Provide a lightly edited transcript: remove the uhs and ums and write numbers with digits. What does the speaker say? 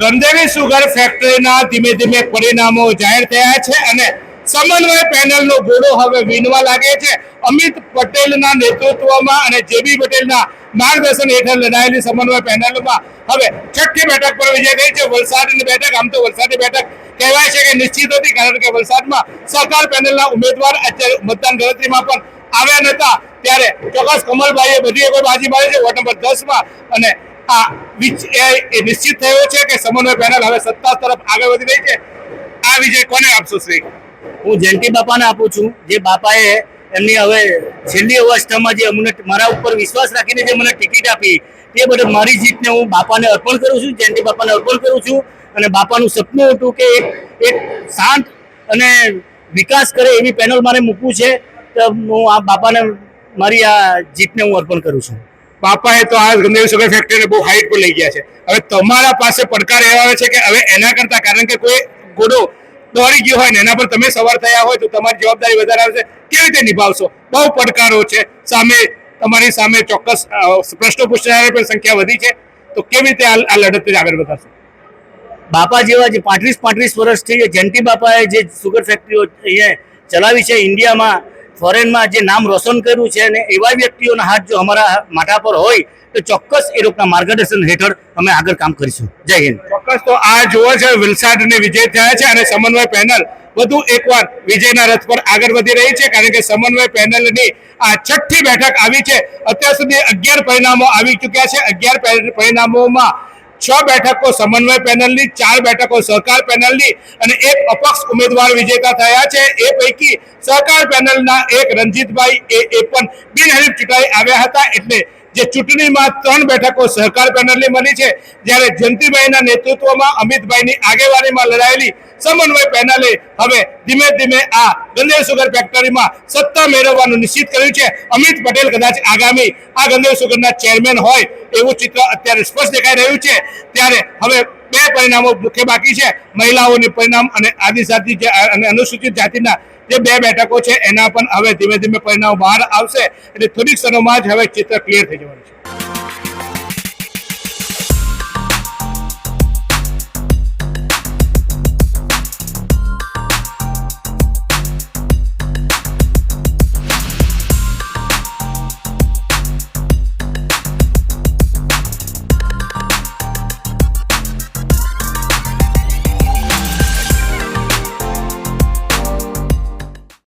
ગંદેવી sugar ફેક્ટરીના ધીમે ધીમે પરિણામો જાહેર થયા છે અને સમન્વય પેનલનો ઘોડો હવે વીણવા લાગે છે. અમિત પટેલના નેતૃત્વમાં અને જેબી પટેલના માર્ગદર્શન હેઠળ લડાયેલી સમન્વય પેનલમાં હવે છઠ્ઠી બેઠક પર વિજય થઈ છે. વલસાડની બેઠક, આમ તો વલસાડની બેઠક કહેવાય છે કે નિશ્ચિત હતી, કારણ કે વલસાડમાં સહકાર પેનલના ઉમેદવાર અત્યારે મતદાન ગણતરીમાં પણ આવ્યા નહોતા. ત્યારે ચોક્કસ કમલભાઈએ બધી કોઈ બાજી મારી છે વોર્ડ નંબર 10માં અને આ નિશ્ચિત થયો છે કે સમન્વય પેનલ હવે સત્તા તરફ આગળ વધી રહી છે. આ વિજય કોને આપશો શ્રી? હું જયંતિ બાપાને આપું છું. જે બાપાએ એમની હવે છેલ્લી અવસ્થામાં જે અમને મારા ઉપર વિશ્વાસ રાખીને જે મને ટિકિટ આપી તે બદલ મારી જીતને હું બાપાને અર્પણ કરું છું, જયંતિ બાપાને અર્પણ કરું છું. અને બાપાનું સપનું હતું કે એક શાંત અને વિકાસ કરે એવી પેનલ મારે મૂકવું છે. તો હું આ બાપાને મારી આ જીતને હું અર્પણ કરું છું. બાપાએ તો આ ગંદેવી સુગર ફેક્ટરીને બહુ હાઈટ પર લઈ ગયા છે. હવે તમારા પાસે પડકાર એવા આવે છે કે હવે એના કરતા, કારણ કે કોઈ ઘોડો દોડી ગયો હોય ને એના પર તમે સવાર થયા હોય તો તમારી જવાબદારી વધારે આવશે. કેવી રીતે નિભાવશો? બહુ પડકારો છે સામે, તમારી સામે ચોક્કસ પ્રશ્નો પૂછનારી પણ સંખ્યા વધી છે. તો કેવી રીતે આ લડત આગળ વધારશો? બાપા જેવા જે 35 વર્ષથી જયંતિ બાપાએ જે સુગર ફેક્ટરીઓ અહીંયા ચલાવી છે, ઇન્ડિયામાં ફોરેનમાં જે નામ રોશન કર્યું છે, અને એવા વ્યક્તિઓના હાથ જો અમારા માથા પર હોય તો ચોક્કસ એ લોકોના માર્ગદર્શન હેઠળ અમે આગળ કામ કરીશું. જય હિન્દ. ચોક્કસ. તો આ જોવો છે વલસાડને વિજય થયા છે અને સમન્વય પેનલ વધુ એકવાર વિજયના રથ પર આગળ વધી રહી છે, કારણ કે સમન્વય પેનલની આ છઠ્ઠી બેઠક આવી છે. અત્યાર સુધી 11 પરિણામો આવી ચૂક્યા છે. 11 પરિણામોમાં 6 બેઠકો સમન્વય પેનલની, 4 બેઠકો સહકાર પેનલની અને એક અપક્ષ ઉમેદવાર વિજેતા થયા છે. એ પૈકી સહકાર પેનલના એક રણજીતભાઈ એ પણ બિનહરીફ ચૂંટાઈ આવ્યા હતા. એટલે જે ચૂંટણીમાં 3 બેઠકો સહકાર પેનલની મળી છે, જ્યારે જયંતિભાઈના નેતૃત્વમાં અમિતભાઈની આગેવાનીમાં લડાયેલી સમન્વય પેનલે હવે ધીમે ધીમે આ ગંદેવી સુગર ફેક્ટરીમાં સત્તા મેળવવાનું નિશ્ચિત કર્યું છે. અમિત પટેલ કદાચ આગામી આ ગંદેવી સુગરના ચેરમેન હોય એવું ચિત્ર અત્યારે સ્પષ્ટ દેખાઈ રહ્યું છે. ત્યારે હવે 2 પરિણામો મુખ્ય બાકી છે, મહિલાઓની પરિણામ અને આદિજાતિ અને અનુસૂચિત જાતિના જે 2 બેઠકો છે એના પણ હવે ધીમે ધીમે પરિણામ બહાર આવશે. એટલે થોડીક ક્ષણોમાં જ હવે ચિત્ર ક્લિયર થઈ જવાનું છે.